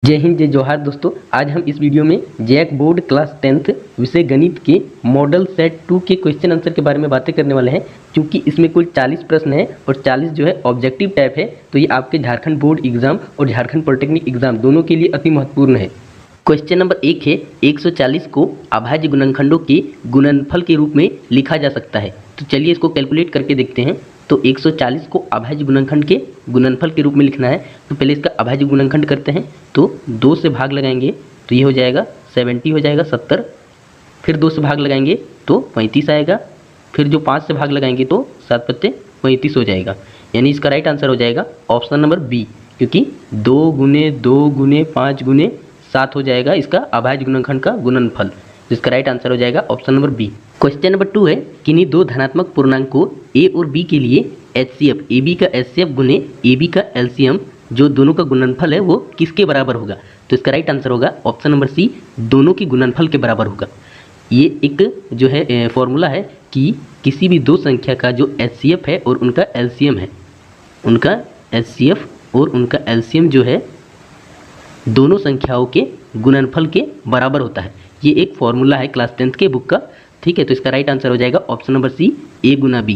जय हिंद जय जोहार दोस्तों। आज हम इस वीडियो में जैक बोर्ड क्लास 10th विषय गणित के मॉडल सेट 2 के क्वेश्चन आंसर के बारे में बातें करने वाले हैं। क्योंकि इसमें कुल 40 प्रश्न हैं और 40 जो है ऑब्जेक्टिव टाइप है, तो ये आपके झारखंड बोर्ड एग्जाम और झारखंड पॉलिटेक्निक एग्जाम दोनों के लिए अति महत्वपूर्ण है। क्वेश्चन नंबर 1 है, 140 को अभाज्य गुणनखंडों के गुणनफल के रूप में लिखा जा सकता है। तो चलिए इसको कैलकुलेट करके देखते हैं। तो 140 को अभाज्य गुणनखंड के गुणनफल के रूप में लिखना है, तो पहले इसका अभाज्य गुणनखंड करते हैं। तो 2 से भाग लगाएंगे तो ये हो जाएगा 70 हो जाएगा 70, फिर 2 से भाग लगाएंगे तो 35 आएगा, फिर जो 5 से भाग लगाएंगे तो 7 पत्ते 35 हो जाएगा। यानी इसका राइट आंसर हो जाएगा ऑप्शन नंबर बी, क्योंकि 2 गुने 2 गुने 5 गुने 7 हो जाएगा इसका अभाज्य गुणनखंड का गुणनफल। जिसका राइट आंसर हो जाएगा option number B. Question number 2 है, किन्हीं दो धनात्मक पूर्णांकों ए और बी के लिए एचसीएफ ए बी का एचसीएफ गुने ए बी का एलसीएम जो दोनों का गुणनफल है वो किसके बराबर होगा। तो इसका राइट आंसर होगा ऑप्शन नंबर सी, दोनों की गुणनफल के बराबर होगा। ये एक जो है फॉर्मूला है कि किसी भी दो संख्या का जो एचसीएफ है और उनका एलसीएम है, उनका एचसीएफ और उनका एलसीएम जो है दोनों संख्याओं के गुणनफल के बराबर होता है। ये एक फॉर्मूला है क्लास 10th के बुक का, ठीक है। तो इसका राइट आंसर हो जाएगा ऑप्शन नंबर सी, ए गुना बी।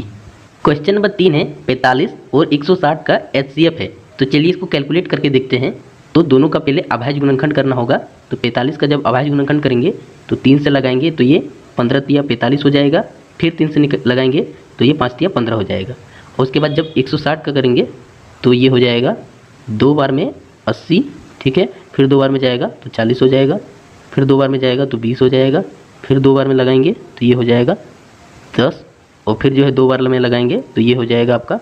क्वेश्चन नंबर 3 है, 45 और 160 का एचसीएफ है। तो चलिए इसको कैलकुलेट करके देखते हैं। तो दोनों का पहले अभाज्य गुणनखंड करना होगा। तो 45 का जब अभाज्य गुणनखंड करेंगे तो 3 से लगाएंगे तो ये 15 तिया 45 हो जाएगा, फिर 3 से लगाएंगे तो ये 5 तिया 15 हो जाएगा। और उसके बाद जब 160 का करेंगे तो ये हो जाएगा 2 बार में 80, ठीक है। फिर 2 बार में जाएगा तो 40 हो जाएगा, फिर 2 बार में जाएगा तो 20 हो जाएगा, फिर 2 बार में लगाएंगे तो ये हो जाएगा 10, और फिर जो है 2 बार में लगाएंगे तो ये हो जाएगा आपका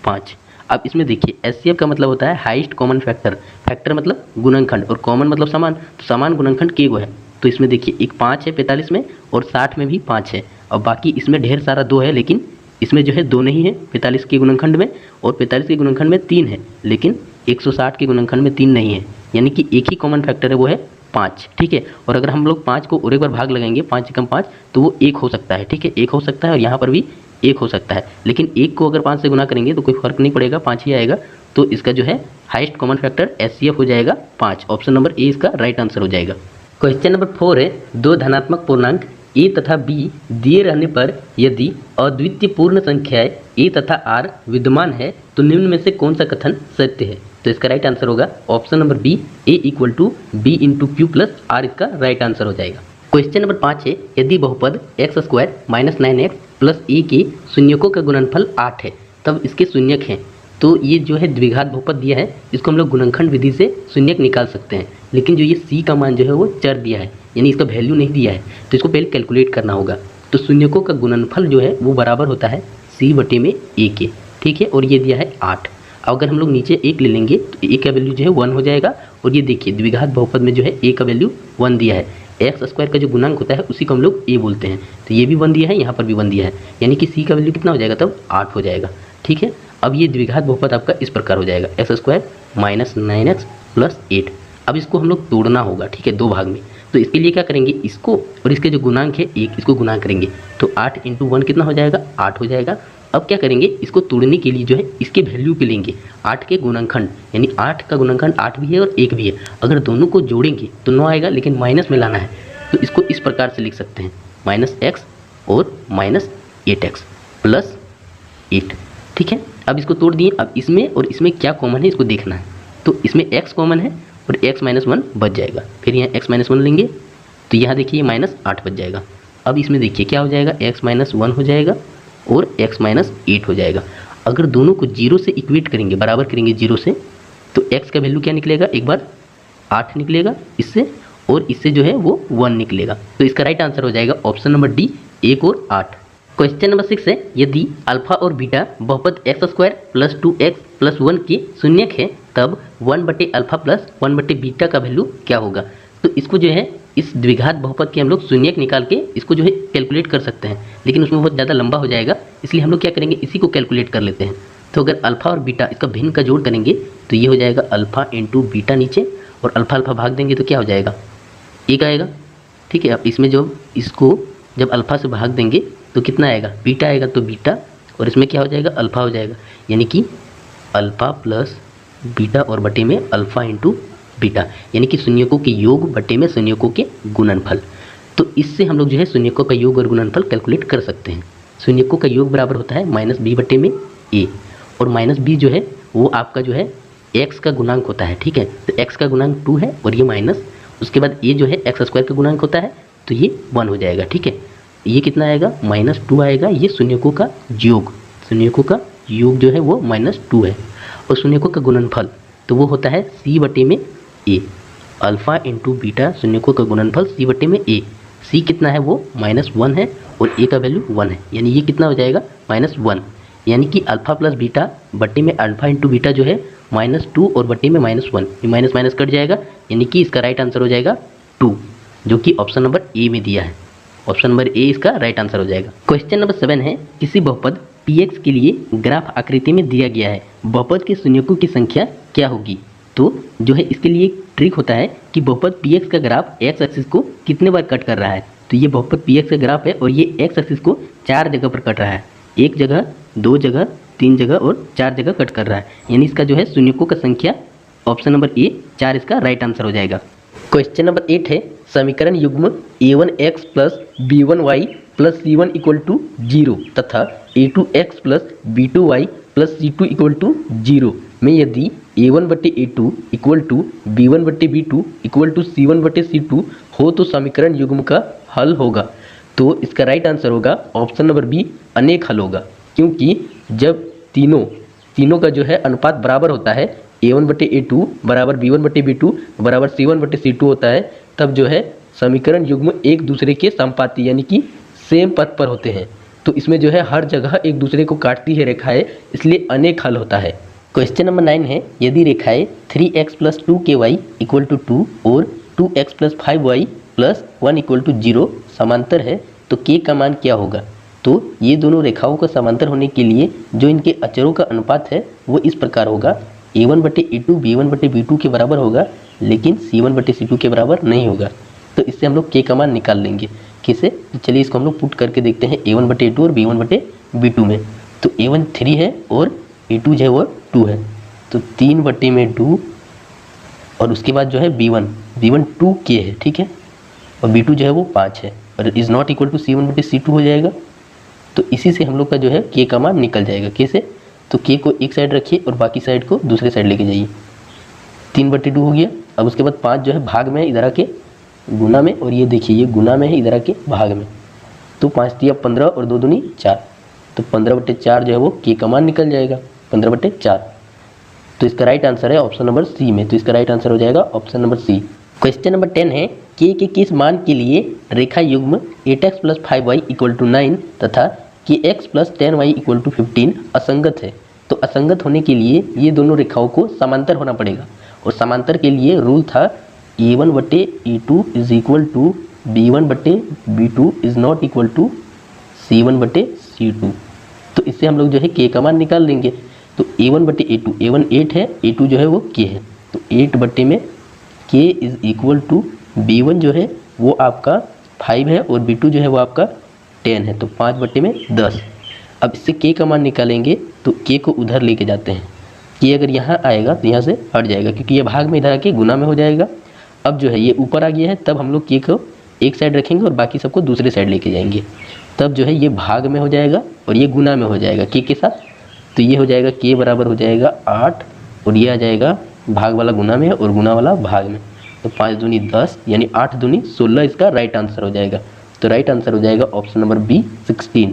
5। अब इसमें देखिए एचसीएफ का मतलब होता है हाईएस्ट कॉमन फैक्टर, फैक्टर मतलब गुणनखंड और कॉमन मतलब समान, तो समान गुणनखंड के गो है। तो इसमें देखिए एक 5 है 45 में और 60 में भी 5 है, और बाकी इसमें ढेर सारा 2 है, लेकिन इसमें जो है 2 नहीं है 45 के गुणनखंड में, और 45 के गुणनखंड में 3 है, लेकिन 160 के गुणनखंड में 3 नहीं है। यानी कि एक ही कॉमन फैक्टर है, वो है 5, ठीक है। और अगर हम लोग 5 को और एक बार भाग लगाएंगे 5 एकम 5 तो वो 1 हो सकता है, ठीक है। 1 हो सकता है और यहाँ पर भी 1 हो सकता है, लेकिन 1 को अगर 5 से गुना करेंगे तो कोई फर्क नहीं पड़ेगा, 5 ही आएगा। तो इसका जो है हाईएस्ट कॉमन फैक्टर एचसीएफ हो जाएगा 5। ऑप्शन नंबर ए इसका राइट आंसर हो जाएगा। क्वेश्चन नंबर 4 है, दो धनात्मक पूर्णांक ए तथा बी दिए रहने पर यदि अद्वितीय पूर्ण संख्याएं ए तथा आर विद्यमान है तो निम्न में से कौन सा कथन सत्य है। तो इसका राइट आंसर होगा option number B, A equal to B into Q plus R इसका राइट आंसर हो जाएगा। क्वेश्चन नंबर 5 है, यदि बहुपद x square minus 9x plus A के शून्यकों का गुणनफल 8 है तब इसके शून्यक हैं। तो ये जो है द्विघात बहुपद दिया है, इसको हम लोग गुणनखंड विधि से शून्यक निकाल सकते हैं, लेकिन जो ये सी का मान जो है वो चर दिया है, यानी इसका वैल्यू नहीं दिया है, तो इसको पहले कैलकुलेट करना होगा। तो शून्यकों का गुणनफल जो है वो बराबर होता है सी बटे में ए के, ठीक है। और ये दिया है 8। अगर हम लोग नीचे 1 ले लेंगे तो ए का वैल्यू जो है 1 हो जाएगा। और ये देखिए द्विघात बहुपद में जो है ए का वैल्यू 1 दिया है, एक्स स्क्वायर का जो गुणांक होता है उसी को हम लोग ए बोलते हैं। तो ये भी 1 दिया है, यहाँ पर भी 1 दिया है, यानी कि सी का वैल्यू कितना हो जाएगा तब 8 हो जाएगा, ठीक है। अब ये द्विघात बहुपद आपका इस प्रकार हो जाएगा, x square minus 9x plus 8। अब इसको हम लोग तोड़ना होगा, ठीक है, 2 भाग में। तो इसके लिए क्या करेंगे, इसको और इसके जो गुणांक है 1 इसको गुणा करेंगे तो 8 इंटू 1 कितना हो जाएगा 8 हो जाएगा। अब क्या करेंगे, इसको तोड़ने के लिए जो है इसके वैल्यू पे लेंगे 8 के गुणनखंड, यानी 8 का गुणनखंड 8 भी है और 1 भी है। अगर दोनों को जोड़ेंगे तो 9 आएगा, लेकिन माइनस में लाना है तो इसको इस प्रकार से लिख सकते हैं, माइनस एक्स और माइनस 8x प्लस 8, ठीक है। अब इसको तोड़ दिए। अब इसमें और इसमें क्या कॉमन है इसको देखना है। तो इसमें x कॉमन है और x माइनस 1 बच जाएगा, फिर यहाँ x माइनस 1 लेंगे तो यहाँ देखिए माइनस 8 बच जाएगा। अब इसमें देखिए क्या हो जाएगा, x माइनस 1 हो जाएगा और x माइनस 8 हो जाएगा। अगर दोनों को 0 से इक्वेट करेंगे, बराबर करेंगे 0 से, तो x का वैल्यू क्या निकलेगा, एक बार 8 निकलेगा इससे, और इससे जो है वो 1 निकलेगा। तो इसका राइट आंसर हो जाएगा ऑप्शन नंबर डी, 1 और 8। क्वेश्चन नंबर 6 है, यदि अल्फा और बीटा बहुपद x square plus 2x plus 1 के शून्यक है तब 1 बटे अल्फा प्लस 1 बटे बीटा का वैल्यू क्या होगा। तो इसको जो है इस द्विघात बहुपद के हम लोग शून्यक निकाल के इसको जो है कैलकुलेट कर सकते हैं, लेकिन उसमें बहुत ज़्यादा लंबा हो जाएगा, इसलिए हम लोग क्या करेंगे, इसी को कैलकुलेट कर लेते हैं। तो अगर अल्फा और बीटा इसका भिन्न का जोड़ करेंगे तो ये हो जाएगा अल्फा इंटू बीटा नीचे, और अल्फा अल्फा भाग देंगे तो क्या हो जाएगा 1 आएगा, ठीक है। अब इसमें जो इसको जब अल्फा से भाग देंगे तो कितना आएगा, बीटा आएगा, तो बीटा, और इसमें क्या हो जाएगा अल्फा हो जाएगा, यानी कि अल्फा प्लस बीटा और बटे में अल्फा इंटू बीटा, यानी कि शून्यकों के योग बटे में शून्यकों के गुणनफल। तो इससे हम लोग जो है शून्यकों का योग और गुणनफल कैलकुलेट कर सकते हैं। शून्यकों का योग बराबर होता है माइनस बी बटे में ए, और माइनस बी जो है वो आपका जो है एक्स का गुणांक होता है, ठीक है। तो एक्स का गुणांक 2 है और ये माइनस, उसके बाद ये जो है एक्स स्क्वायर का गुणांक होता है, तो ये 1 हो जाएगा, ठीक है। ये कितना आएगा, -2 आएगा। ये शून्यकों का योग, शून्यकों का योग जो है वो -2 है। और शून्यकों का गुणनफल तो वो होता है सी बटे में ए, अल्फ़ा इंटू बीटा शून्यकों का गुणनफल सी बटे में ए। सी कितना है, वो -1 है और ए का वैल्यू 1 है, यानी ये कितना हो जाएगा, -1। यानी कि अल्फ़ा प्लस बीटा बटे में अल्फ़ा इंटू बीटा जो है -2 और बटे में -1, ये माइनस माइनस कट जाएगा, यानी कि इसका राइट आंसर हो जाएगा 2, जो कि ऑप्शन नंबर ए में दिया है। ऑप्शन नंबर ए इसका राइट आंसर हो जाएगा। क्वेश्चन नंबर 7 है, किसी बहुपद px के लिए ग्राफ आकृति में दिया गया है, बहुपद के शून्यकों की संख्या क्या होगी। तो जो है इसके लिए एक ट्रिक होता है कि बहुपद px का ग्राफ x एक्सिस को कितने बार कट कर रहा है। तो ये बहुपद px का ग्राफ है और ये x एक्सिस को 4 जगह पर कट रहा है, 1 जगह, 2 जगह, 3 जगह और 4 जगह कट कर रहा है, यानी इसका जो है शून्यकों का संख्या ऑप्शन नंबर ए 4 इसका राइट आंसर हो जाएगा। क्वेश्चन नंबर 8 है, समीकरण युग्म a1x plus b1y plus c1 equal to 0 तथा a2x plus b2y plus c2 equal to 0 में यदि a1 बटे a2 इक्वल टू b1 बटे b2 इक्वल टू c1 बटे c2 हो तो समीकरण युग्म का हल होगा। तो इसका राइट आंसर होगा ऑप्शन नंबर बी, अनेक हल होगा, क्योंकि जब तीनों का जो है अनुपात बराबर होता है, a1 बटे a2 बराबर b1 बटे b2 बराबर c1 बटे c2 होता है, तब जो है समीकरण युग्म एक दूसरे के समपाती यानी कि सेम पथ पर होते हैं। तो इसमें जो है हर जगह एक दूसरे को काटती है रेखाएं, इसलिए अनेक हल होता है। क्वेश्चन नंबर 9 है, यदि रेखाएं 3x plus 2ky equal to 2 और 2x plus 5y plus 1 equal to 0 समांतर है तो k का मान क्या होगा। तो ये दोनों रेखाओं का समांतर होने के लिए जो इनके अचरों का अनुपात है वो इस प्रकार होगा, a1 बटे a2 b1 बटे b2 के बराबर होगा, लेकिन c1 बटे c2 के बराबर नहीं होगा। तो इससे हम लोग k का मान निकाल लेंगे। किसे, तो चलिए इसको हम लोग पुट करके देखते हैं a1 बटे a2 और b1 बटे b2 में। तो a1 3 है और a2 जो है वो 2 है, तो 3 बटे में 2 और उसके बाद जो है b1 2k है, ठीक है, और b2 जो है वो 5 है और is not equal to c1 बटे c2 हो जाएगा। तो इसी से हम लोग का जो है k का मान निकल जाएगा। कैसे, तो k को एक साइड रखिए और बाकी साइड को दूसरे साइड लेके जाइए, 3 बटे 2 हो गया। अब उसके बाद 5 जो है भाग में है इधर आके गुना में, और ये देखिए ये गुना में है इधर आके भाग में, तो 5 दिया 15 और 2 दूनी 4, तो 15 बटे 4 जो है वो k का मान निकल जाएगा 15 बटे 4। तो इसका राइट आंसर है ऑप्शन नंबर सी में, तो इसका राइट आंसर हो जाएगा option number C. Question number 10 है, k के किस मान के लिए रेखा युग्म 8x plus 5y equal to 9 तथा kx plus 10y equal to 15 असंगत है। तो असंगत होने के लिए ये दोनों रेखाओं को समांतर होना पड़ेगा, और समांतर के लिए रूल था a1 बटे a2 is equal to b1 बटे b2 is not equal to c1 बटे c2। तो इससे हम लोग जो है k का मान निकाल लेंगे। तो a1 बटे a2, a1 8 है, a2 जो है वो k है, तो 8 बटे में k is equal to b1 जो है वो आपका 5 है और b2 जो है वो आपका 10 है, तो 5 बटे में 10। अब इससे k का मान निकालेंगे तो k को उधर लेके जाते हैं, k अगर यहाँ आएगा तो यहाँ से हट जाएगा, क्योंकि ये भाग में इधर आके गुना में हो जाएगा। अब जो है ये ऊपर आ गया है, तब हम लोग k को एक साइड रखेंगे और बाकी सबको दूसरे साइड लेके जाएंगे, तब जो है ये भाग में हो जाएगा और ये गुना में हो जाएगा k के साथ। तो ये हो जाएगा k बराबर हो जाएगा 8 और ये आ जाएगा भाग वाला गुना में और गुना वाला भाग में, तो 5 दूनी 10 यानी 8 दूनी 16 इसका राइट आंसर हो जाएगा। तो राइट आंसर हो जाएगा option number B 16।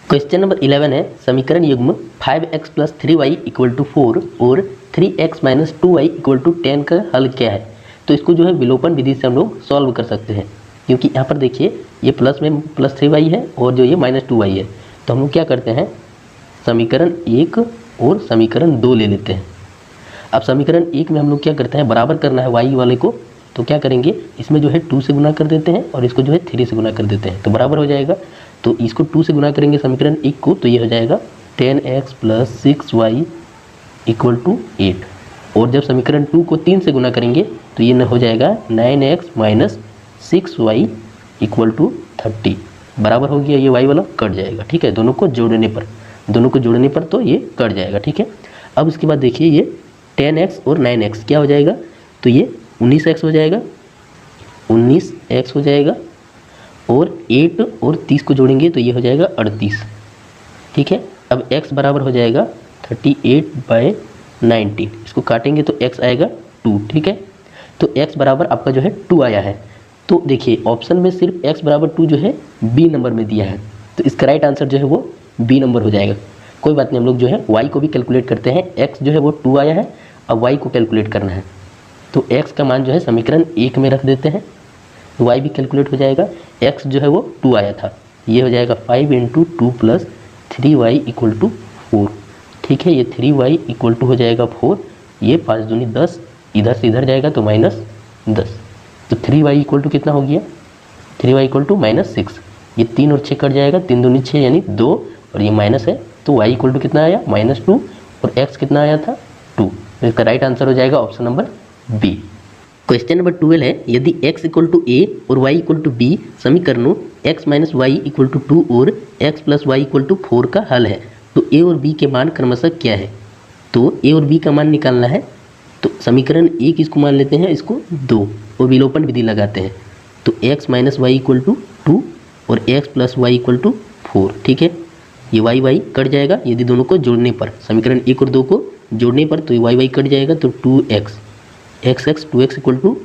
Question number 11 है, समीकरण युग्म 5x plus 3y equal to 4 और 3x minus 2y equal to 10 का हल क्या है। तो इसको जो है विलोपन विधि से हम लोग सॉल्व कर सकते हैं, क्योंकि यहाँ पर देखिए ये प्लस में प्लस 3y है और जो ये माइनस 2y है। तो हम लोग क्या करते हैं, समीकरण 1 और समीकरण 2 ले लेते हैं। अब समीकरण 1 में हम लोग क्या करते हैं, बराबर करना है y वाले को, तो क्या करेंगे, इसमें जो है 2 से गुना कर देते हैं और इसको जो है 3 से गुना कर देते हैं, तो बराबर हो जाएगा। तो इसको 2 से गुना करेंगे समीकरण 1 को, तो ये हो जाएगा 10x plus 6y equal to 8, और जब समीकरण 2 को 3 से गुना करेंगे तो ये हो जाएगा 9x minus 6y equal to 30, बराबर हो गया, ये y वाला कट जाएगा, ठीक है, दोनों को जोड़ने पर तो ये कट जाएगा, ठीक है। अब उसके बाद देखिए ये 10x और 9x क्या हो जाएगा, तो ये 19x हो जाएगा, 19x हो जाएगा, और 8 और 30 को जोड़ेंगे तो ये हो जाएगा 38। ठीक है, अब x बराबर हो जाएगा 38/19। इसको काटेंगे तो x आएगा 2। ठीक है, तो x बराबर आपका जो है 2 आया है। तो देखिए ऑप्शन में सिर्फ x बराबर 2 जो है बी नंबर में दिया है, तो इसका राइट आंसर जो है वो बी नंबर हो जाएगा। कोई बात नहीं, हम लोग जो है y को भी कैलकुलेट करते हैं। x जो है वो 2 आया है, अब y को कैलकुलेट करना है, तो x का मान जो है समीकरण 1 में रख देते हैं, तो y भी कैलकुलेट हो जाएगा। x जो है वो 2 आया था, ये हो जाएगा 5 × 2 + 3y = 4। ठीक है, ये 3y = हो जाएगा 4, ये 5 दूनी 10, इधर से इधर जाएगा तो -10, तो 3y = कितना हो गया, 3y = -6। ये 3 और 6 कट जाएगा, 3 दूनी 6 यानी 2, और ये माइनस है, तो y = कितना आया -2, और x कितना आया था 2। तो इसका राइट आंसर हो जाएगा option number B. Question number 12 है, यदि x = a और y = b समीकरणों x - y = 2 और x + y = 4 का हल है, तो a और b के मान क्रमशः क्या है। तो a और b का मान निकालना है, तो समीकरण 1 इसको मान लेते हैं, इसको 2, और विलोपन विधि लगाते हैं, तो x - y = 2 और x + y = 4। ठीक है, ये y कट जाएगा यदि दोनों को जोड़ने पर, समीकरण 1 और 2 को जोड़ने पर, तो ये y कट जाएगा, तो 2x 2x =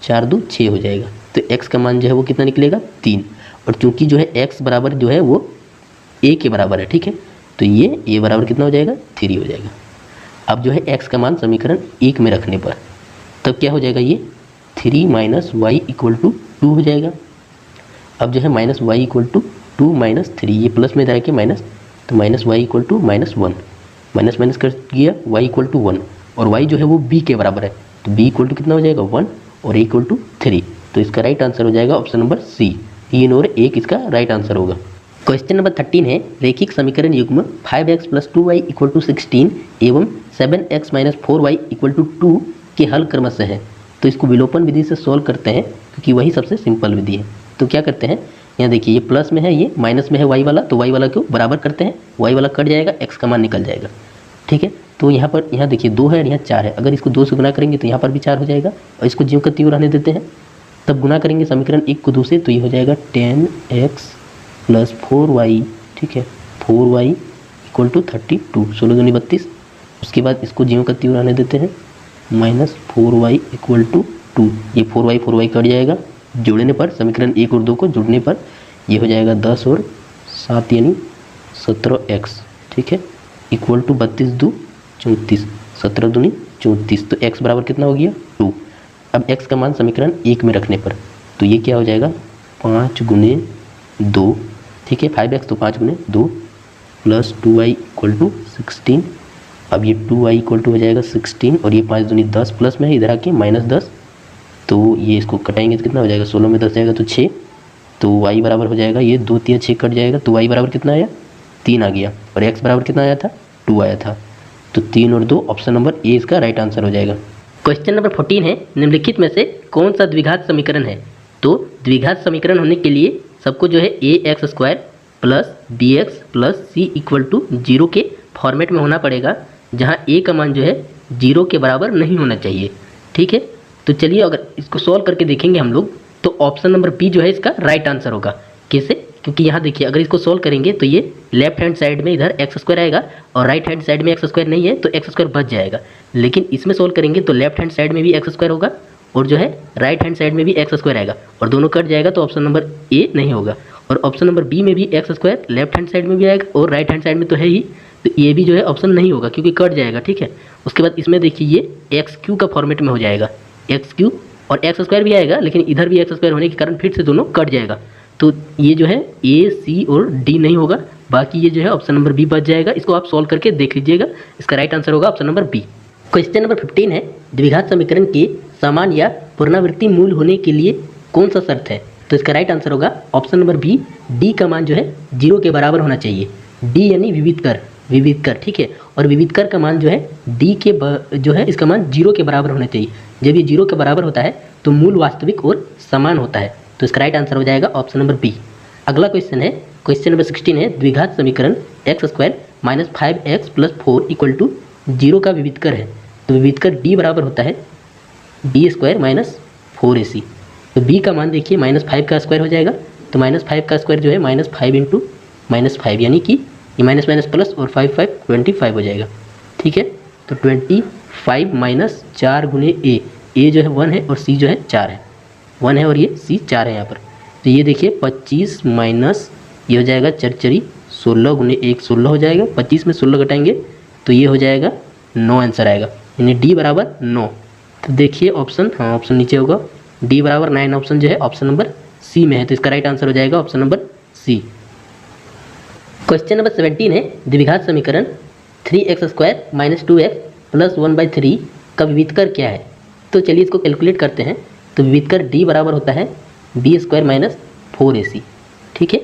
4 2 6 हो जाएगा। तो x का मान जो है वो कितना निकलेगा 3, और चूंकि जो है x बराबर जो है वो a के बराबर है। ठीक है, तो ये a बराबर कितना हो जाएगा 3 हो जाएगा। अब जो है x का मान समीकरण 1 में रखने पर तब क्या हो जाएगा, ये 3 - y = 2 हो जाएगा। अब जो है -y = 2 - 3, ये प्लस में जाके माइनस, तो -y = -1, माइनस माइनस कर गया, y = 1, और y जो है वो b के बराबर है, तो b = कितना हो जाएगा 1 और a = 3। तो इसका राइट आंसर हो जाएगा ऑप्शन नंबर सी, 3 और 1 इसका राइट आंसर होगा। क्वेश्चन नंबर 13 है, रैखिक समीकरण युग्म 5x + 2y = 16 एवं 7x - 4y = 2 के हल क्रमशः है। तो इसको विलोपन विधि से सॉल्व करते हैं, क्योंकि वही सबसे सिंपल विधि है। तो क्या करते हैं, यहाँ देखिए ये प्लस में है, ये माइनस में है y वाला, तो y वाला को बराबर करते हैं, y वाला कट जाएगा, x का मान निकल जाएगा। ठीक है, तो यहाँ पर यहाँ देखिए 2 है और यहाँ 4 है, अगर इसको 2 से गुना करेंगे तो यहाँ पर भी 4 हो जाएगा, और इसको ज्यों का त्यों रहने देते हैं। तब गुना करेंगे समीकरण 1 को 2 से, तो ये हो जाएगा 10x + 4y। ठीक है, 4y = 32, 16 दूनी 32। उसके बाद इसको ज्यों का त्यों रहने देते हैं, -4y = 2, ये 4y कट जाएगा, जोड़ने पर समीकरण 1 और 2 को जोड़ने पर ये हो जाएगा 10 और 7 यानी 17x। ठीक है, = 32 2 34, 17 दूनी 34, तो x बराबर कितना हो गया 2। अब x का मान समीकरण 1 में रखने पर, तो ये क्या हो जाएगा 5 × 2। ठीक है, 5x तो 5 × 2 + 2y = 16। अब ये 2y = हो जाएगा 16, और ये 5 दूनी 10 प्लस में है, इधर आके -10, तो ये इसको कटाएंगे तो कितना हो जाएगा 16 में 10 जाएगा तो 6, तो y बराबर हो जाएगा, ये 2 3 6 कट जाएगा, तो y बराबर कितना आया 3 आ गया, और x बराबर कितना आया था 2 आया था। तो 3 और 2 ऑप्शन नंबर ए इसका राइट आंसर हो जाएगा। क्वेश्चन नंबर 14 है, निम्नलिखित में से कौन सा द्विघात समीकरण है। तो द्विघात समीकरण होने के लिए सबको जो है ax² + bx + c = 0 के फॉर्मेट में होना पड़ेगा, जहाँ a का मान जो है 0 के बराबर नहीं होना चाहिए। ठीक है, तो चलिए अगर इसको सॉल्व करके देखेंगे हम लोग, तो ऑप्शन नंबर बी जो है इसका राइट आंसर होगा। कैसे, क्योंकि यहाँ देखिए अगर इसको सॉल्व करेंगे तो ये लेफ्ट हैंड साइड में इधर x² आएगा, और राइट हैंड साइड में x² नहीं है, तो x² बच जाएगा। लेकिन इसमें सॉल्व करेंगे तो लेफ्ट हैंड साइड में भी x² होगा, और जो है राइट हैंड साइड में भी x² आएगा, और दोनों कट जाएगा, तो ऑप्शन नंबर ए नहीं होगा। और ऑप्शन नंबर बी में भी x² लेफ्ट हैंड साइड में भी आएगा, और राइट हैंड साइड में तो है ही, तो ये भी जो है ऑप्शन नहीं होगा, क्योंकि कट जाएगा। ठीक है, उसके बाद इसमें देखिए ये x³ का फॉर्मेट में हो जाएगा, x³ और x² भी आएगा, लेकिन इधर भी x² होने के कारण फिर से दोनों कट जाएगा, तो ये जो है ए, सी और डी नहीं होगा, बाकी ये जो है ऑप्शन नंबर बी बच जाएगा। इसको आप सॉल्व करके देख लीजिएगा, इसका राइट आंसर होगा option number B. Question number 15 है, द्विघात समीकरण के समान या पुनरावृत्ति मूल होने के लिए कौन सा शर्त है। तो इसका राइट आंसर होगा ऑप्शन नंबर बी, डी का मान जो है 0 के बराबर होना चाहिए। डी यानी विविधकर। ठीक है, और विविधकर का मान जो है डी के जो है इसका मान 0 के बराबर होना चाहिए। जब ये 0 के बराबर होता है तो मूल वास्तविक और समान होता है, तो इसका राइट आंसर हो जाएगा ऑप्शन नंबर बी। अगला क्वेश्चन है, क्वेश्चन नंबर 16 है, द्विघात समीकरण x² - 5x + 4 = 0 का विविधकर है। तो विविधकर d बराबर होता है बी स्क्वायर माइनस 4ac। तो b का मान देखिए -5 का स्क्वायर हो जाएगा, तो -5 का स्क्वायर जो है -5 इंटू -5, यानी कि ये माइनस माइनस प्लस और 5 5 25 हो जाएगा। ठीक है, तो 25 माइनस 4 गुने ए जो है 1 है और सी जो है 4 है, 1 है और ये सी 4 है यहाँ पर। तो ये देखिए 25 माइनस ये हो जाएगा चरचरी 16 गुने 1 16 हो जाएगा, 25 में 16 घटाएंगे तो ये हो जाएगा 9 आंसर आएगा, यानी डी बराबर 9। तो देखिए ऑप्शन, हाँ ऑप्शन नीचे होगा, डी बराबर 9 ऑप्शन जो है ऑप्शन नंबर सी में है, तो इसका राइट आंसर हो जाएगा option number C. Question number 17 है, द्विघात समीकरण 3x² - 2x + 1/3 का विविधकर क्या है। तो चलिए इसको कैलकुलेट करते हैं। तो विविधकर d बराबर होता है b² - 4ac। ठीक है,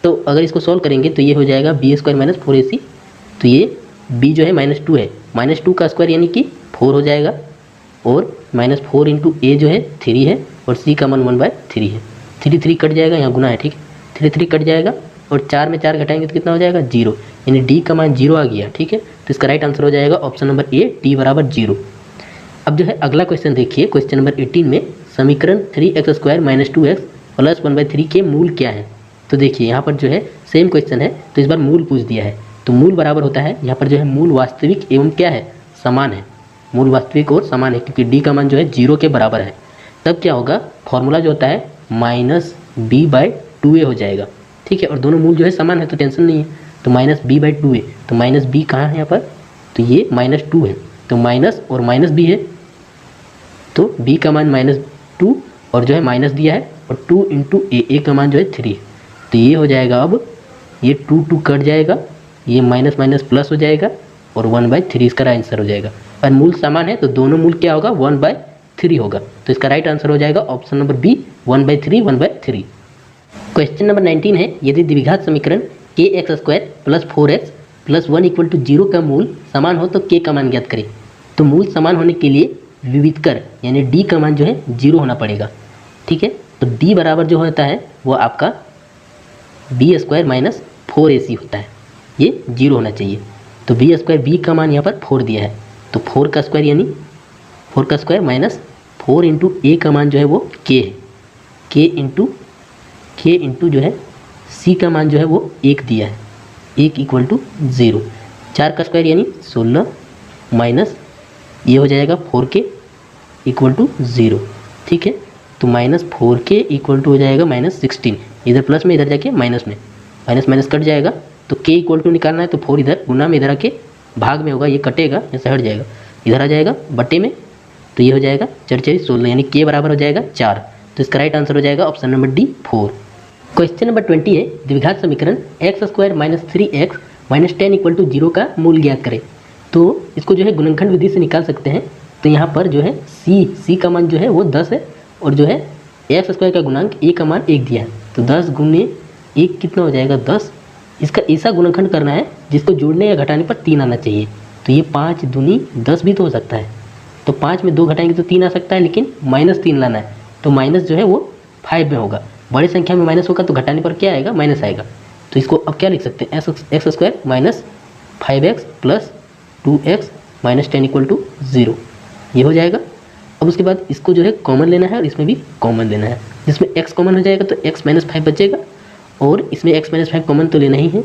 तो अगर इसको सॉल्व करेंगे तो ये हो जाएगा b² - 4ac। तो ये b जो है -2 है, -2 का स्क्वायर यानी कि 4 हो जाएगा, और -4 इंटू a जो है 3 है, और c का मान 1/3 है। 3 3 कट जाएगा, यहाँ गुना है, ठीक है, 3 3 कट जाएगा, और 4 में 4 घटाएंगे तो कितना हो जाएगा 0, यानी d का मान 0 आ गया। ठीक है, तो इसका राइट आंसर हो जाएगा ऑप्शन नंबर ए, d बराबर 0। अब जो है अगला क्वेश्चन देखिए, क्वेश्चन नंबर 18 में समीकरण 3x² - 2x + 1/3 के मूल क्या है। तो देखिए यहाँ पर जो है सेम क्वेश्चन है, तो इस बार मूल पूछ दिया है। तो मूल बराबर होता है, यहाँ पर जो है मूल वास्तविक एवं क्या है, समान है, मूल वास्तविक और समान है, क्योंकि d का मान जो है 0 के बराबर है। तब क्या होगा, फॉर्मूला जो होता है -b/2a हो जाएगा। ठीक है, और दोनों मूल जो है समान है तो टेंशन नहीं है, तो -b/2a, तो -b कहाँ है यहाँ पर, तो ये -2 है, तो माइनस और -b है, तो b का मान -2 और जो है माइनस दिया है, और 2 इंटू ए का मान जो है 3, तो ये हो जाएगा, अब ये 2 2 कट जाएगा, ये माइनस माइनस प्लस हो जाएगा, और 1/3 इसका आंसर हो जाएगा। और मूल समान है तो दोनों मूल क्या होगा, 1/3 होगा, तो इसका राइट आंसर हो जाएगा option number B, 1/3 1/3। Question number 19 है, यदि द्विघात समीकरण kx² + 4x + 1 = 0 का मूल समान हो तो k का मान ज्ञात करें। तो मूल समान होने के लिए विविधकर यानी d का मान जो है 0 होना पड़ेगा। ठीक है, तो d बराबर जो होता है वो आपका b² - 4ac होता है, ये 0 होना चाहिए। तो b² का मान यहाँ पर 4 दिया है, तो 4 का स्क्वायर यानी 4 का स्क्वायर माइनस 4 इंटू a का मान जो है वो k है, k इंटू जो है c का मान जो है वो 1 दिया है, 1 = 0। 4 का स्क्वायर यानी 16 माइनस ये हो जाएगा 4k = 0। ठीक है, तो -4k = हो जाएगा -16, इधर प्लस में इधर जाके माइनस में, माइनस माइनस कट जाएगा, तो k = निकालना है तो 4 इधर गुना में इधर आके भाग में होगा, ये कटेगा, ऐसे हट जाएगा, इधर आ जाएगा बटे में, तो ये हो जाएगा 4 4 16, यानी k बराबर हो जाएगा 4। तो इसका राइट आंसर हो जाएगा option number D 4। Question number 20 है, द्विघात समीकरण x² - 3x - 10 = 0 का मूल ज्ञात करें। तो इसको जो है गुणनखंड विधि से निकाल सकते हैं। तो यहाँ पर जो है c का मान जो है वो 10 है, और जो है x² का गुणांक a का मान 1 दिया है, तो 10 गुने 1 कितना हो जाएगा 10। इसका ऐसा गुणनखंड करना है जिसको जोड़ने या घटाने पर 3 आना चाहिए। तो ये 5 दूनी 10 भी तो हो सकता है, तो 5 में 2 घटाएंगे तो 3 आ सकता है, लेकिन -3 लाना है, तो माइनस जो है वो 5 में होगा। बड़ी संख्या में माइनस होगा तो घटाने पर क्या आएगा, माइनस आएगा। तो इसको अब क्या लिख सकते हैं, x² - 5x + 2x - 10 = 0, ये हो जाएगा। अब उसके बाद इसको जो है कॉमन लेना है और इसमें भी कॉमन लेना है, जिसमें x कॉमन हो जाएगा तो x - 5 बचेगा, और इसमें x - 5 कॉमन तो लेना ही है।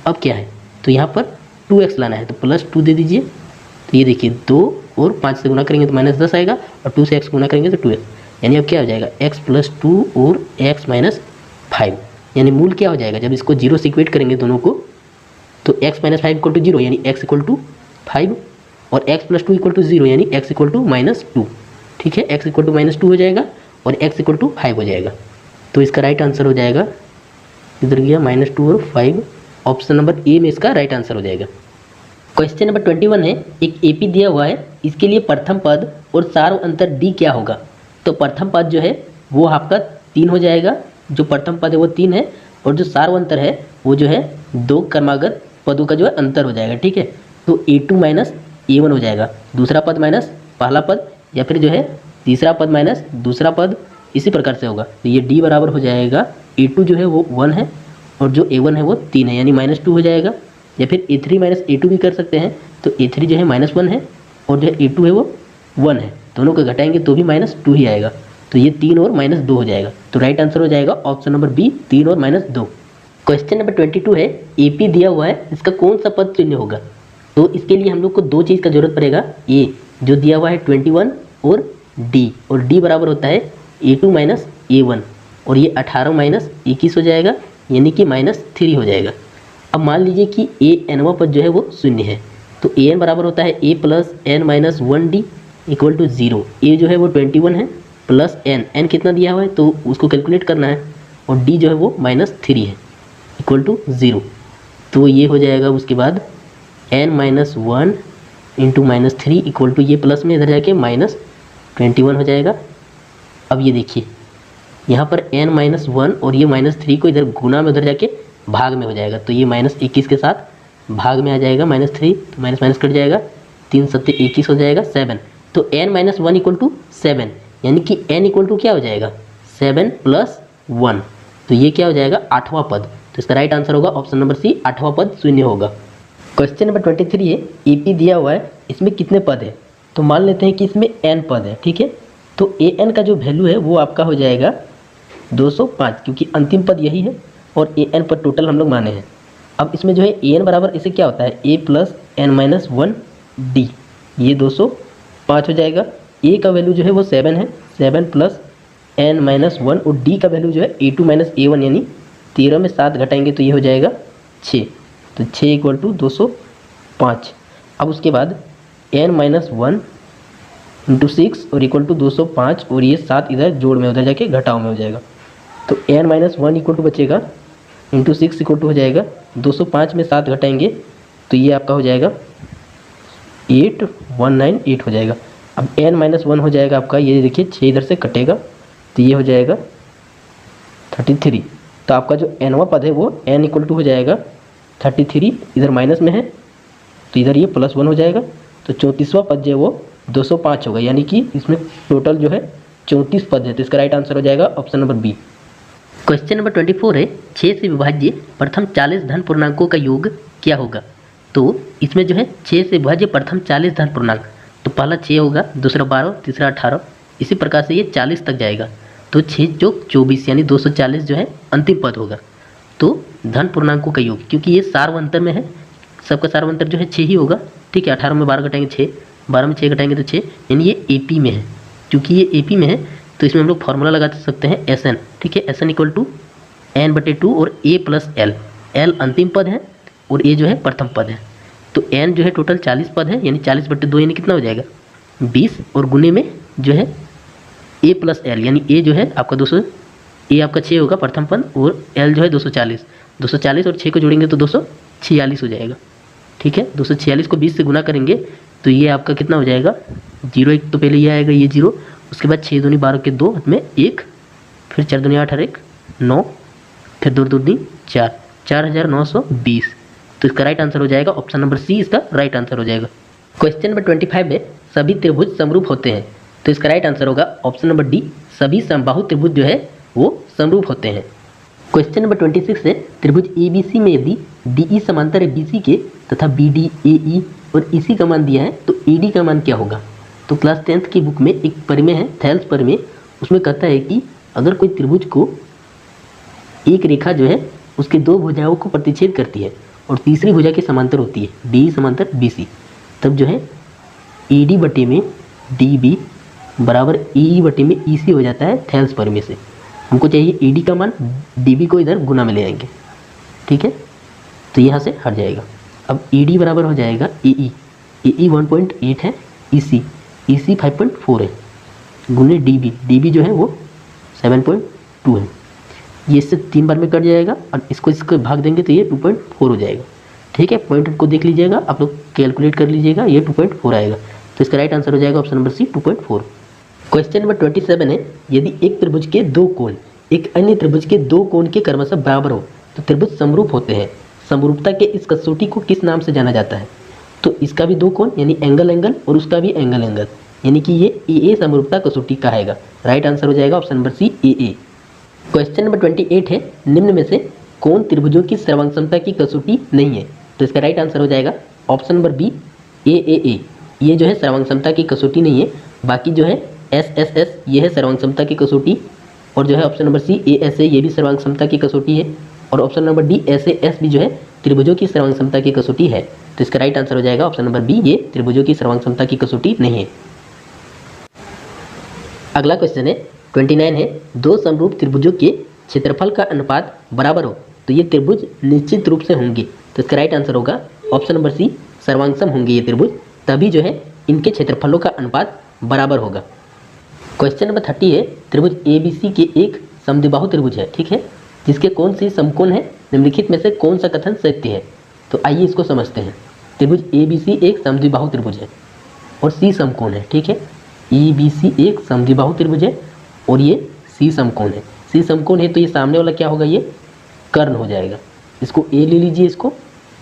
अब क्या है, तो यहाँ पर 2x लाना है, तो +2 दे दीजिए। तो ये देखिए 2 और 5 से गुना करेंगे तो -10 आएगा, और 2 से x गुना करेंगे तो 2x, यानी अब क्या हो जाएगा x + 2 और x - 5, यानी मूल क्या हो जाएगा, जब इसको 0 से इक्वेट करेंगे दोनों को, तो x - 5 = 0, यानी x = 5, और x + 2 = 0, यानी x = -2। ठीक है, x = -2 हो जाएगा और x = 5 हो जाएगा। तो इसका राइट आंसर हो जाएगा, इधर गया -2 और 5, ऑप्शन नंबर ए में इसका राइट आंसर हो जाएगा। क्वेश्चन नंबर 21 है, एक एपी दिया हुआ है, इसके लिए प्रथम पद और सार्व अंतर डी क्या होगा। तो प्रथम पद जो है वो आपका 3 हो जाएगा, जो प्रथम पद है वो 3 है, और जो सार्व अंतर है वो जो है 2 क्रमागत पदों का जो है अंतर हो जाएगा। ठीक है, तो a2 - a1 हो जाएगा, दूसरा पद माइनस पहला पद, या फिर जो है तीसरा पद माइनस दूसरा पद, इसी प्रकार से होगा। तो ये d बराबर हो जाएगा, a2 जो है वो 1 है, और जो a1 है वो 3 है, यानी -2 हो जाएगा। या फिर a3 - a2 भी कर सकते हैं, तो a3 जो है -1 है, और जो है a2 है वो 1 है, दोनों को घटाएंगे तो भी -2 ही आएगा, तो ये 3 और -2 हो जाएगा। तो राइट आंसर हो जाएगा ऑप्शन नंबर बी, 3 और -2। क्वेश्चन नंबर 22 है, AP दिया हुआ है, इसका कौन सा पद शून्य होगा? तो इसके लिए हम लोग को दो चीज़ का जरूरत पड़ेगा। ए जो दिया हुआ है 21 और डी बराबर होता है A2 माइनस A1, और ये 18 माइनस 21 हो जाएगा, यानी कि -3 हो जाएगा। अब मान लीजिए कि AN पद जो है वो शून्य है, तो AN बराबर होता है A plus N minus 1D equal to 0। A जो है वो 21 है प्लस N कितना दिया हुआ है तो उसको कैलकुलेट करना है, और D जो है वो -3 है इक्वल टू 0। तो ये हो जाएगा उसके बाद N minus 1 into -3 equal to ये प्लस में इधर जाके -21 हो जाएगा। अब ये देखिए यहाँ पर N माइनस 1 और ये -3 को इधर गुना में उधर जाके भाग में हो जाएगा, तो ये -21 के साथ भाग में आ जाएगा -3, तो माइनस कट जाएगा, 3 7 21 हो जाएगा 7। तो N माइनस 1 इक्वल टू 7, यानी कि N इक्वल टू क्या हो जाएगा 7 प्लस 1, तो ये क्या हो जाएगा 8वां पद। तो इसका राइट आंसर होगा ऑप्शन नंबर सी, 8वां पद शून्य होगा। क्वेश्चन नंबर 23 है, AP दिया हुआ है, इसमें कितने पद है? तो मान लेते हैं कि इसमें N पद है, ठीक है। तो AN का जो वैल्यू है वो आपका हो जाएगा 205, क्योंकि अंतिम पद यही है और AN पर टोटल हम लोग माने हैं। अब इसमें जो है AN बराबर इसे क्या होता है A plus N minus 1D, ये 205 हो जाएगा। A का वैल्यू जो है वो 7 है, 7 प्लस N माइनस 1, और D का वैल्यू जो है A2 माइनस A1, यानी 13 में 7 घटाएंगे तो ये हो जाएगा 6, तो 6 इक्वल टू 205। अब उसके बाद N माइनस 1 इंटू 6 और इक्वल टू 205, और ये 7 इधर जोड़ में उधर जाके घटाव में हो जाएगा, तो N माइनस 1 इक्वल टू बचेगा इंटू 6 इक्वल टू हो जाएगा 205 में 7 घटाएंगे तो ये आपका हो जाएगा 8198 हो जाएगा। अब N माइनस 1 हो जाएगा आपका, ये देखिए 6 इधर से कटेगा तो ये हो जाएगा 33। तो आपका जो Nवां पद है वो N इक्वल टू हो जाएगा 33, इधर माइनस में है तो इधर ये +1 हो जाएगा, तो 34वां पद जो है वो 205 होगा, यानी कि इसमें टोटल जो है 34 पद है। तो इसका राइट आंसर हो जाएगा option number B. Question number 24 है, 6 से विभाज्य प्रथम 40 धन पूर्णांकों का योग क्या होगा? तो इसमें जो है 6 से विभाज्य प्रथम 40 धन पूर्णांक, तो पहला 6 होगा, दूसरा 12, तीसरा 18, इसी प्रकार से ये 40 तक जाएगा। तो 6 चौक 24 यानी 240 जो है अंतिम पद होगा। तो धन पूर्णांकों का योग, क्योंकि ये सार्वंतर में है, सबका सार्वंतर जो है 6 ही होगा, ठीक है। 18 में 12 घटाएंगे 6, 12 में 6 घटाएंगे तो 6, यानी ये AP में है। क्योंकि ये AP में है तो इसमें हम लोग फॉर्मूला लगा सकते हैं SN, ठीक है। SN इक्वल टू N/2 और A प्लस L, L अंतिम पद है और A जो है प्रथम पद है। तो N जो है टोटल 40 पद है, यानी 40/2 यानी कितना हो जाएगा 20, और गुने में जो है A प्लस L, यानी A जो है आपका 200, A आपका 6 होगा प्रथम पद, और L जो है 240, 240 और 6 को जोड़ेंगे तो 246 हो जाएगा, ठीक है। 246 को 20 से गुना करेंगे तो ये आपका कितना हो जाएगा 0, एक तो पहले ये आएगा, ये 0, उसके बाद 6 दूनी 12 के 2 में 1, फिर 4 दूनी 8 और 1 9, फिर 2 दूनी 4, 4920। तो इसका राइट आंसर हो जाएगा ऑप्शन नंबर सी, इसका राइट आंसर हो जाएगा। क्वेश्चन नंबर 25 में सभी त्रिभुज समरूप होते हैं, तो इसका राइट आंसर होगा ऑप्शन नंबर डी, सभी समबाहु त्रिभुज जो है वो समरूप होते हैं। क्वेश्चन नंबर 26 है, त्रिभुज ABC में यदि DE समांतर है BC के तथा BD AE और EC का मान दिया है तो AD का मान क्या होगा? तो क्लास 10th की बुक में एक परिमेय है, थेल्स परिमेय, उसमें कहता है कि अगर कोई त्रिभुज को एक रेखा जो है उसके दो भुजाओं को प्रतिच्छेद करती है और तीसरी भुजा के समांतर होती है DE समांतर BC, तब जो है AD बटे में DB बराबर EE बटे में EC हो जाता है थेल्स परिमेय से। हमको चाहिए AD का मान, DB को इधर गुना में ले आएंगे, ठीक है, तो यहाँ से हट जाएगा। अब AD बराबर हो जाएगा AE 1.8 है, EC 5.4 है, गुने DB जो है वो 7.2 है। ये इससे 3 बार में कट जाएगा और इसको भाग देंगे तो ये 2.4 हो जाएगा, ठीक है। पॉइंट को देख लीजिएगा, आप लोग कैलकुलेट कर लीजिएगा, ये 2.4 आएगा। तो इसका राइट आंसर हो जाएगा option number C 2.4। Question number 27 है, यदि एक त्रिभुज के दो कोण एक अन्य त्रिभुज के दो कोण के क्रमशः बराबर हो तो त्रिभुज समरूप होते हैं। समरूपता के इस कसौटी को किस नाम से जाना जाता है? तो इसका भी दो कोण यानी एंगल और उसका भी एंगल, यानी कि ये AA समरूपता कसौटी का आएगा। राइट आंसर हो जाएगा option number C AA। Question number 28 है, निम्न में से कौन त्रिभुजों की सर्वांग समता की कसौटी नहीं है? तो इसका राइट आंसर हो जाएगा ऑप्शन नंबर बी AAA। ये जो है सर्वांग समता की कसौटी नहीं है, बाकी जो है SSS ये है सर्वांग समता की कसौटी, और जो है ऑप्शन नंबर सी ASA ये भी सर्वांग समता की कसौटी है, और ऑप्शन नंबर डी SAS भी जो है त्रिभुजों की सर्वांग समता की कसौटी है। तो इसका राइट आंसर हो जाएगा ऑप्शन नंबर बी, ये त्रिभुजों की सर्वांग समता की कसौटी नहीं है। अगला क्वेश्चन है 29 है, दो समरूप त्रिभुजों के क्षेत्रफल का अनुपात बराबर हो तो ये त्रिभुज निश्चित रूप से होंगे। तो इसका राइट आंसर होगा ऑप्शन नंबर सी, सर्वांगसम होंगे ये त्रिभुज, तभी जो है इनके क्षेत्रफलों का अनुपात बराबर होगा। क्वेश्चन नंबर 30 है, त्रिभुज ABC के एक समद्विबाहु त्रिभुज है, ठीक है, जिसके कौन सी समकोण है, निम्नलिखित में से कौन सा कथन सत्य है। तो आइए इसको समझते हैं। त्रिभुज ABC एक समद्विबाहु त्रिभुज है और C समकोण है, ठीक है। ABC एक समद्विबाहु त्रिभुज है और ये C समकोण है। C समकोण है तो ये सामने वाला क्या होगा, ये कर्ण हो जाएगा। इसको A ले लीजिए, इसको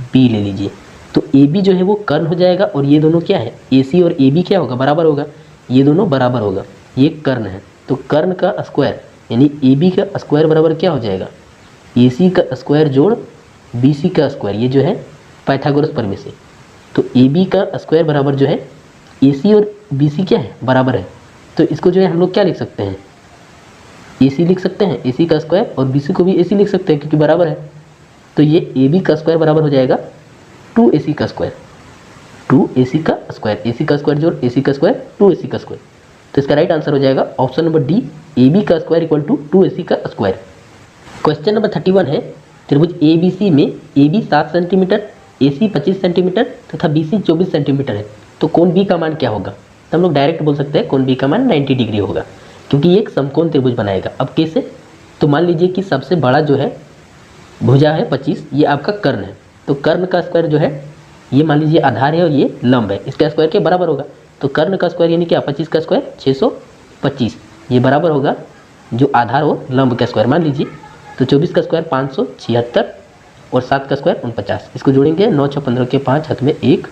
B ले लीजिए, तो AB जो है वो कर्ण हो जाएगा, और ये दोनों क्या है, AC और AB क्या होगा, बराबर होगा, ये दोनों बराबर होगा, ये कर्ण है। तो कर्ण का स्क्वायर यानी AB का स्क्वायर बराबर क्या हो जाएगा, AC का स्क्वायर जोड़ BC का स्क्वायर, ये जो है पाइथागोरस प्रमेय से। तो AB का स्क्वायर बराबर जो है AC और BC क्या है, बराबर है। तो इसको जो है हम लोग क्या लिख सकते हैं, AC लिख सकते हैं, AC का स्क्वायर, और BC को भी AC लिख सकते हैं क्योंकि बराबर है। तो ये AB का स्क्वायर बराबर हो जाएगा 2AC का स्क्वायर, 2AC का स्क्वायर, AC का स्क्वायर जोड़ AC का स्क्वायर 2AC का स्क्वायर। तो इसका राइट आंसर हो जाएगा ऑप्शन नंबर डी, AB का स्क्वायर इक्वल टू 2AC का स्क्वायर। क्वेश्चन नंबर 31 है, त्रिभुज ABC में AB 7 सेंटीमीटर, AC 25 सेंटीमीटर तथा BC 24 सेंटीमीटर है, तो कोण B का मान क्या होगा। तो हम लोग डायरेक्ट बोल सकते हैं कोण B का मान 90 डिग्री होगा, क्योंकि ये एक समकोण त्रिभुज बनाएगा। अब कैसे, तो मान लीजिए कि सबसे बड़ा जो है भुजा है 25, ये आपका कर्ण है, तो कर्ण का स्क्वायर जो है ये मान लीजिए आधार है और ये लंब है, इसका स्क्वायर के बराबर होगा। तो कर्ण का स्क्वायर यानी क्या, 25 का स्क्वायर 625, ये बराबर होगा जो आधार हो लंब का स्क्वायर मान लीजिए। तो 24 का स्क्वायर 576 और 7 का स्क्वायर 49, इसको जोड़ेंगे 9 6 15 के 5 हाथ में 1,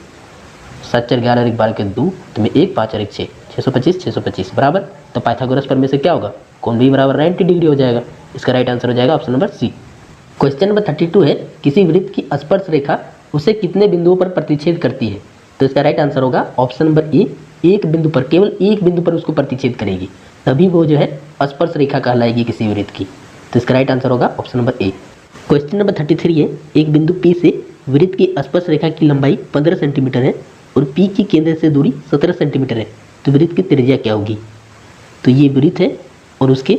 7 4 11 1 12 के 2 हाथ में 1, 5 और 1 6, 625 625 बराबर। तो पाइथागोरस प्रमेय से क्या होगा, कोण B बराबर 90 डिग्री हो जाएगा। इसका राइट आंसर हो जाएगा option number C. Question number 32 है, किसी वृत्त की स्पर्श रेखा उसे कितने बिंदुओं पर प्रतिच्छेद करती है। तो इसका राइट आंसर होगा ऑप्शन नंबर ए, एक बिंदु पर, केवल एक बिंदु पर उसको प्रतिच्छेद करेगी, तभी वो जो है स्पर्श रेखा कहलाएगी किसी वृत्त की। तो इसका राइट आंसर होगा option number A. Question number 33 है, एक बिंदु P से वृत्त की स्पर्श रेखा की लंबाई 15 सेंटीमीटर है और P की केंद्र से दूरी 17 सेंटीमीटर है, तो वृत्त की त्रिज्या क्या होगी। तो ये वृत्त है और उसके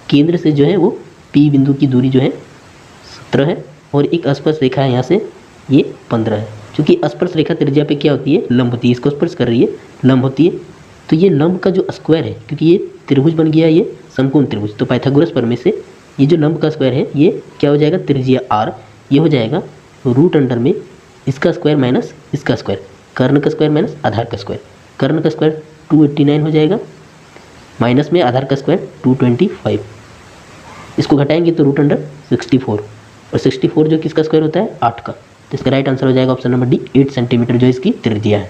केंद्र से जो है वो P बिंदु की दूरी जो है 17 है, और एक स्पर्श रेखा है यहाँ से ये 15 है। क्योंकि स्पर्श रेखा त्रिज्या पे क्या होती है, लंब होती है, इसको स्पर्श कर रही है, लंब होती है। तो ये लंब का जो स्क्वायर है, क्योंकि ये त्रिभुज बन गया ये समकोण त्रिभुज, तो पाइथागोरस प्रमेय से ये जो लंब का स्क्वायर है ये क्या हो जाएगा, त्रिज्या r, ये हो जाएगा रूट अंडर में इसका स्क्वायर माइनस इसका स्क्वायर, कर्ण का स्क्वायर माइनस आधार का स्क्वायर। कर्ण का स्क्वायर 289 हो जाएगा, माइनस में आधार का स्क्वायर 225, इसको घटाएंगे तो रूट अंडर 64, और 64 जो किसका स्क्वायर होता है 8 का। तो इसका राइट आंसर हो जाएगा ऑप्शन नंबर डी, 8 सेंटीमीटर जो इसकी त्रिज्या है।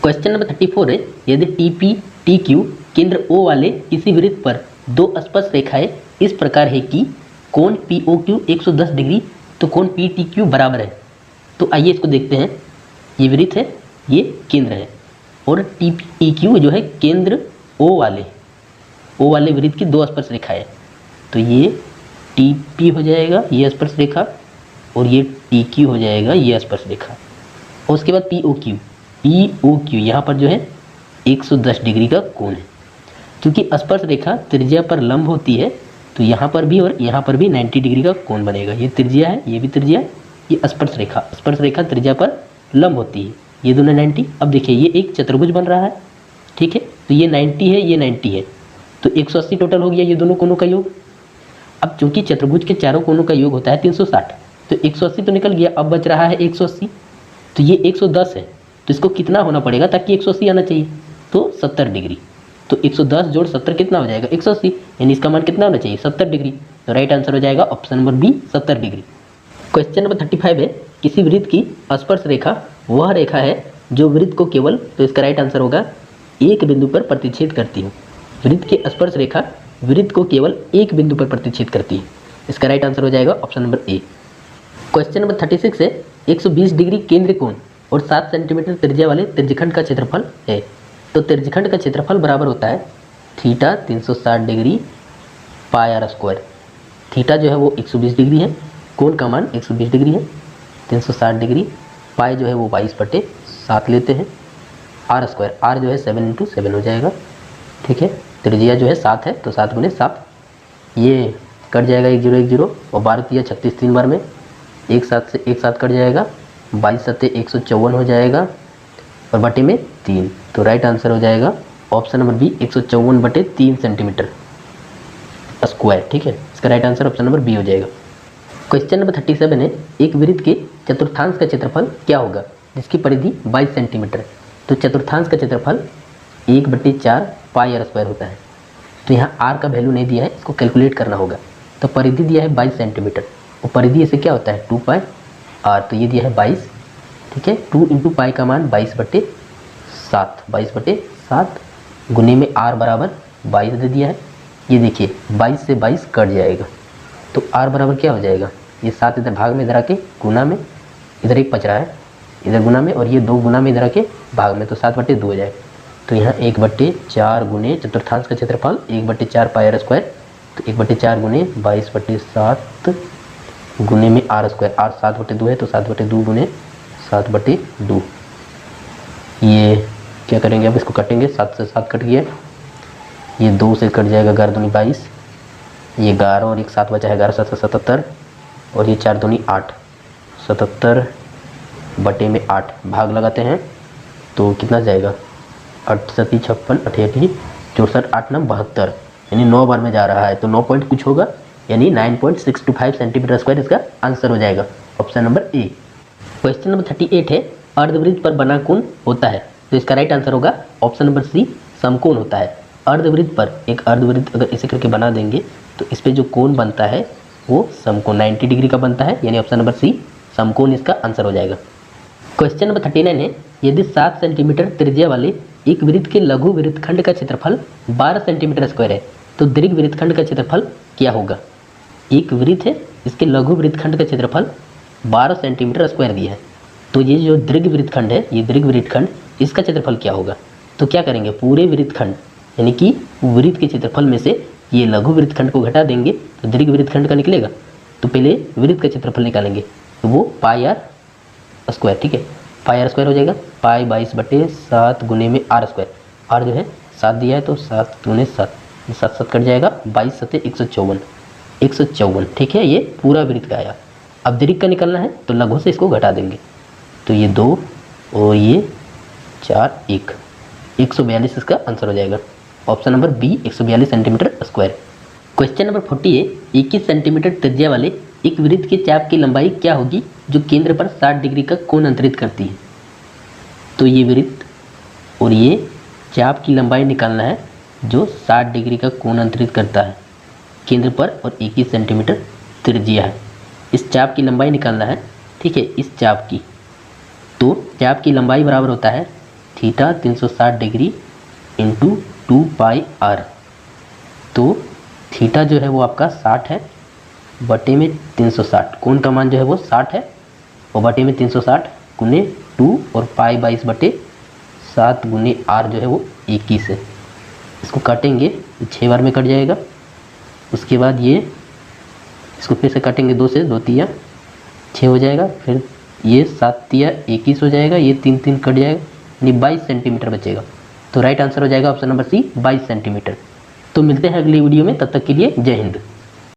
क्वेश्चन नंबर 34 है, यदि TP TQ केंद्र O वाले किसी वृत्त पर दो स्पर्श रेखाएं इस प्रकार है कि कोण POQ 110 डिग्री तो कोण PTQ बराबर है। तो आइए इसको देखते हैं। ये वृत्त है, ये केंद्र है, और TPQ जो है केंद्र O वाले वृत्त की दो स्पर्श रेखाएं है। तो ये TP हो जाएगा ये स्पर्श रेखा, और ये TQ हो जाएगा ये स्पर्श रेखा, और उसके बाद POQ यहाँ पर जो है 110 डिग्री का कोण है। क्योंकि स्पर्श रेखा त्रिज्या पर लंब होती है, तो यहाँ पर भी और यहाँ पर भी 90 डिग्री का कोण बनेगा। ये त्रिज्या है, ये भी त्रिज्या है, ये स्पर्श रेखा त्रिज्या पर लंब होती है, ये दोनों 90। अब देखिए ये एक चतुर्भुज बन रहा है, ठीक है, तो ये 90 है, ये 90 है, तो 180 टोटल हो गया ये दोनों कोणों का योग। अब चूंकि चतुर्भुज के चारों कोणों का योग होता है 360, तो 180 तो निकल गया, अब बच रहा है 180, तो ये 110 है, तो इसको कितना होना पड़ेगा ताकि 180 आना चाहिए, तो 70 डिग्री। तो 110 जोड़ 70 कितना हो जाएगा 180, यानी इसका मान कितना होना चाहिए 70 डिग्री। तो राइट आंसर हो जाएगा option number B 70 degree. Question number 35 है, किसी वृत्त की स्पर्श रेखा वह रेखा है जो वृत्त को केवल, तो इसका राइट आंसर होगा एक बिंदु पर प्रतिच्छेद करती है। वृत्त की स्पर्श रेखा वृत्त को केवल एक बिंदु पर प्रतिच्छेद करती है। इसका राइट आंसर हो जाएगा option number A. Question number 36 है, 120 डिग्री केंद्र कोण और 7 सेंटीमीटर त्रिज्या वाले त्रिज्यखंड का क्षेत्रफल है। तो त्रिज्यखंड का क्षेत्रफल बराबर होता है theta 360 degree pi R square. Theta जो है वो 120 डिग्री है, कोण का मान 120 डिग्री है, 360 डिग्री, पाई जो है वो 22/7 लेते हैं, आर स्क्वायर, आर जो है 7 × 7 हो जाएगा। ठीक है, त्रिज्या जो है 7 है तो 7 × 7, ये कट जाएगा 1 0 1 0 और 12 × 36 3 बार में, एक साथ से एक साथ कट जाएगा, 22 × 7 154 हो जाएगा और बटे में 3। तो राइट आंसर हो जाएगा option number B 154/3 centimetre square. ठीक है, इसका right answer option number B हो जाएगा। क्वेश्चन नंबर 37 है, एक वृत्त के चतुर्थांश का क्षेत्रफल क्या होगा जिसकी परिधि 22 सेंटीमीटर। तो चतुर्थांश का क्षेत्रफल 1/4 पाई आर स्क्वायर होता है। तो यहाँ आर का वैल्यू नहीं दिया है, इसको कैलकुलेट करना होगा। तो परिधि दिया है 22 सेंटीमीटर और परिधि से क्या होता है 2 पाई आर, तो ये दिया है 22। ठीक है, 2 × पाई का मान 22/7, 22/7 गुने में आर बराबर 22 दे दिया है। ये देखिए 22 से 22 कट जाएगा तो आर बराबर क्या हो जाएगा, ये 7 इधर भाग में इधर आके गुना में, इधर 1 बच रहा है इधर गुना में और ये 2 गुना में इधर आके भाग में, तो 7/2 हो जाएगा। तो यहाँ 1/4 गुने चतुर्थांश का क्षेत्रफल 1/4 पाई आर स्क्वायर, तो 1/4 गुने 22/7 गुने में आर स्क्वायर, आर 7/2 है तो 7/2 गुने 7/2। ये क्या करेंगे अब, इसको कटेंगे, 7 से 7 कट गया, ये 2 से कट जाएगा, 11 दूनी 22, ये 11 और एक 7 बचा है, 11 7 से 77 और ये 4 दूनी 8, 77/8 भाग लगाते हैं तो कितना जाएगा 8 7 56 88 64 8 9 72, यानी 9 बार में जा रहा है तो 9 पॉइंट कुछ होगा, यानी 9.625 सेंटीमीटर स्क्वायर इसका आंसर हो जाएगा, option number A. Question number 38 है, अर्धवृत्त पर बना कोण होता है। तो इसका राइट आंसर होगा ऑप्शन नंबर सी, समकोण होता है। अर्धवृत्त पर एक अर्धवृत्त अगर इसे करके बना देंगे तो इस पर जो कोण बनता है वो समकोण 90 डिग्री का बनता है, यानी ऑप्शन नंबर सी समकोण इसका आंसर हो जाएगा। क्वेश्चन नंबर 39 है, यदि 7 सेंटीमीटर त्रिज्या वाले एक वृत्त के लघु वृत्तखंड का क्षेत्रफल 12 सेंटीमीटर स्क्वायर है तो दीर्घ वृत्तखंड का क्षेत्रफल क्या होगा। एक वृत्त है, इसके लघु वृत्तखंड का क्षेत्रफल 12 सेंटीमीटर स्क्वायर दिया है, तो ये जो दीर्घ वृत्तखंड है, ये दीर्घ वृत्तखंड, इसका क्षेत्रफल क्या होगा। तो क्या करेंगे, पूरे वृत्तखंड यानी कि वृत्त के क्षेत्रफल में से ये लघु वृत्तखंड को घटा देंगे तो दीर्घ वृत्तखंड का निकलेगा। तो पहले वृत्त का क्षेत्रफल निकालेंगे तो वो पाई आर स्क्वायर। ठीक है, पाई आर स्क्वायर हो जाएगा, पाई 22/7 गुने में आर स्क्वायर, आर जो है 7 दिया है तो 7 गुने 7, 7 7 कट जाएगा, 22 7 154। ठीक है, ये पूरा वृत्त का आया। अब दीर्घ का निकालना है तो लघु से इसको घटा देंगे, तो ये 2 और ये 4 142 इसका आंसर हो जाएगा, option number B 142 centimetre square. Question number 40 है, 21 सेंटीमीटर त्रिज्या वाले एक वृत्त के चाप की लंबाई क्या होगी जो केंद्र पर 60 डिग्री का कोण अंतरित करती है। तो ये वृत्त और ये चाप की लंबाई निकालना है जो 60 डिग्री का कोण अंतरित करता है केंद्र पर और 21 सेंटीमीटर त्रिज्या है। इस चाप की लंबाई निकालना है। ठीक है, इस चाप की, तो चाप की लंबाई बराबर होता है theta 360 degree into 2 pi R. तो थीटा जो है वो आपका 60 है बटे में 360, कोण का मान जो है वो 60 है और बटे में 360 गुने 2 और पाई 22/7 गुने आर जो है वो 21 है। इसको काटेंगे तो 6 बार में कट जाएगा। उसके बाद ये इसको फिर से काटेंगे 2 से, 2 तिया 6 हो जाएगा, फिर ये 7 तिया 21 हो जाएगा, ये 3 3 कट जाएगा, यानी 22 सेंटीमीटर बचेगा। तो राइट आंसर हो जाएगा ऑप्शन नंबर सी 22 सेंटीमीटर। तो मिलते हैं अगली वीडियो में, तब तक के लिए जय हिंद।